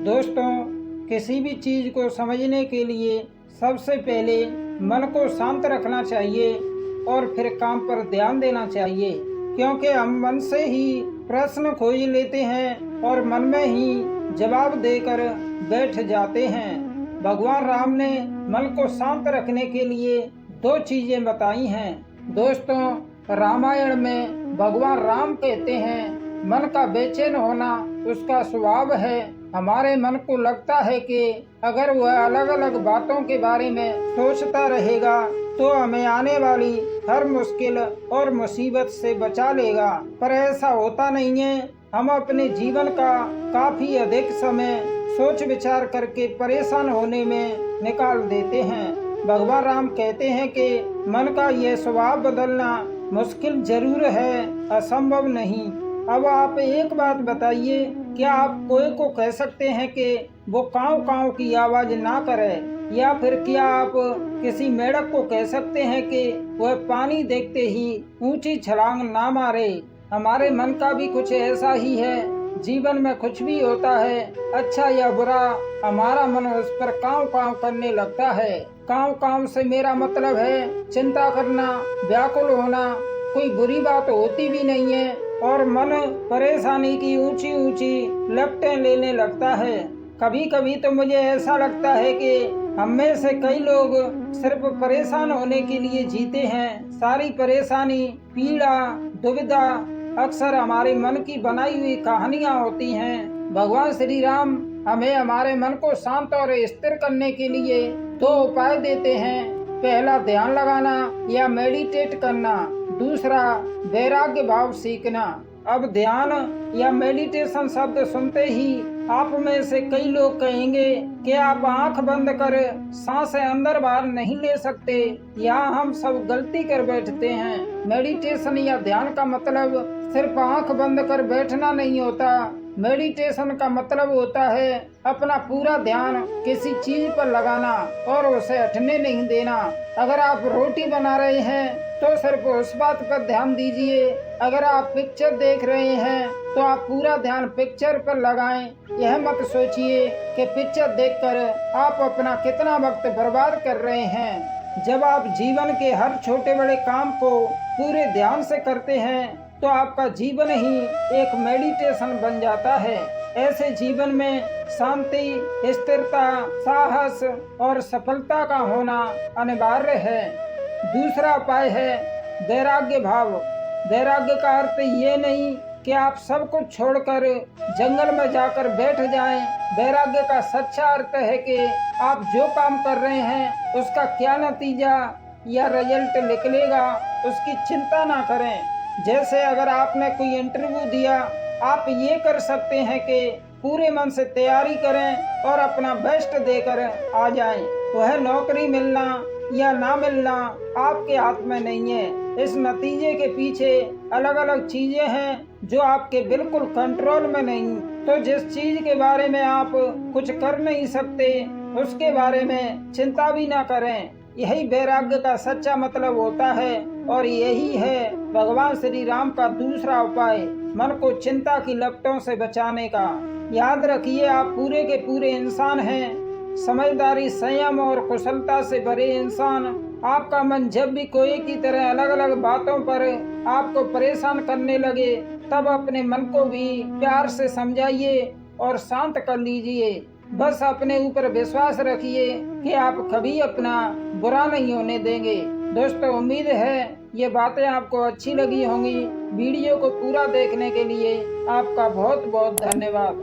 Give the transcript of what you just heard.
दोस्तों, किसी भी चीज़ को समझने के लिए सबसे पहले मन को शांत रखना चाहिए और फिर काम पर ध्यान देना चाहिए, क्योंकि हम मन से ही प्रश्न खोज लेते हैं और मन में ही जवाब देकर बैठ जाते हैं। भगवान राम ने मन को शांत रखने के लिए दो चीज़ें बताई हैं। दोस्तों, रामायण में भगवान राम कहते हैं मन का बेचैन होना उसका स्वभाव है। हमारे मन को लगता है कि अगर वह अलग अलग बातों के बारे में सोचता रहेगा तो हमें आने वाली हर मुश्किल और मुसीबत से बचा लेगा, पर ऐसा होता नहीं है। हम अपने जीवन का काफी अधिक समय सोच विचार करके परेशान होने में निकाल देते हैं। भगवान राम कहते हैं कि मन का यह स्वभाव बदलना मुश्किल जरूर है, असंभव नहीं। अब आप एक बात बताइए, क्या आप कोई को कह सकते हैं कि वो काँव काँव की आवाज ना करे, या फिर क्या आप किसी मेढक को कह सकते हैं कि वह पानी देखते ही ऊंची छलांग ना मारे? हमारे मन का भी कुछ ऐसा ही है। जीवन में कुछ भी होता है, अच्छा या बुरा, हमारा मन उस पर काँव काँव करने लगता है। काँव काँव से मेरा मतलब है चिंता करना, व्याकुल होना। कोई बुरी बात होती भी नहीं है और मन परेशानी की ऊंची ऊंची लपटें लेने लगता है। कभी कभी तो मुझे ऐसा लगता है कि हम में से कई लोग सिर्फ परेशान होने के लिए जीते हैं। सारी परेशानी, पीड़ा, दुविधा अक्सर हमारे मन की बनाई हुई कहानियां होती हैं। भगवान श्री राम हमें हमारे मन को शांत और स्थिर करने के लिए दो उपाय देते हैं। पहला, ध्यान लगाना या मेडिटेट करना। दूसरा, वैराग्य भाव सीखना। अब ध्यान या मेडिटेशन शब्द सुनते ही आप में से कई लोग कहेंगे कि आप आंख बंद कर सांसें अंदर बाहर नहीं ले सकते। यहाँ हम सब गलती कर बैठते हैं। मेडिटेशन या ध्यान का मतलब सिर्फ आंख बंद कर बैठना नहीं होता। मेडिटेशन का मतलब होता है अपना पूरा ध्यान किसी चीज पर लगाना और उसे हटने नहीं देना। अगर आप रोटी बना रहे हैं तो सिर्फ उस बात पर ध्यान दीजिए। अगर आप पिक्चर देख रहे हैं तो आप पूरा ध्यान पिक्चर पर लगाएं। यह मत सोचिए कि पिक्चर देखकर आप अपना कितना वक्त बर्बाद कर रहे हैं। जब आप जीवन के हर छोटे बड़े काम को पूरे ध्यान से करते हैं तो आपका जीवन ही एक मेडिटेशन बन जाता है। ऐसे जीवन में शांति, स्थिरता, साहस और सफलता का होना अनिवार्य है। दूसरा उपाय है वैराग्य भाव। वैराग्य का अर्थ ये नहीं कि आप सब कुछ छोड़कर जंगल में जाकर बैठ जाएं। वैराग्य का सच्चा अर्थ है कि आप जो काम कर रहे हैं उसका क्या नतीजा या रिजल्ट निकलेगा उसकी चिंता ना करें। जैसे अगर आपने कोई इंटरव्यू दिया, आप ये कर सकते हैं कि पूरे मन से तैयारी करें और अपना बेस्ट देकर आ जाएं। वह नौकरी मिलना या ना मिलना आपके हाथ में नहीं है। इस नतीजे के पीछे अलग अलग चीजें हैं जो आपके बिल्कुल कंट्रोल में नहीं। तो जिस चीज के बारे में आप कुछ कर नहीं सकते उसके बारे में चिंता भी ना करें। यही वैराग्य का सच्चा मतलब होता है और यही है भगवान श्री राम का दूसरा उपाय, मन को चिंता की लपटों से बचाने का। याद रखिए, आप पूरे के पूरे इंसान हैं। समझदारी, संयम और कुशलता से भरे इंसान। आपका मन जब भी कोई की तरह अलग अलग बातों पर आपको परेशान करने लगे तब अपने मन को भी प्यार से समझाइए और शांत कर लीजिए। बस अपने ऊपर विश्वास रखिए कि आप कभी अपना बुरा नहीं होने देंगे। दोस्तों, उम्मीद है ये बातें आपको अच्छी लगी होंगी। वीडियो को पूरा देखने के लिए आपका बहुत बहुत धन्यवाद।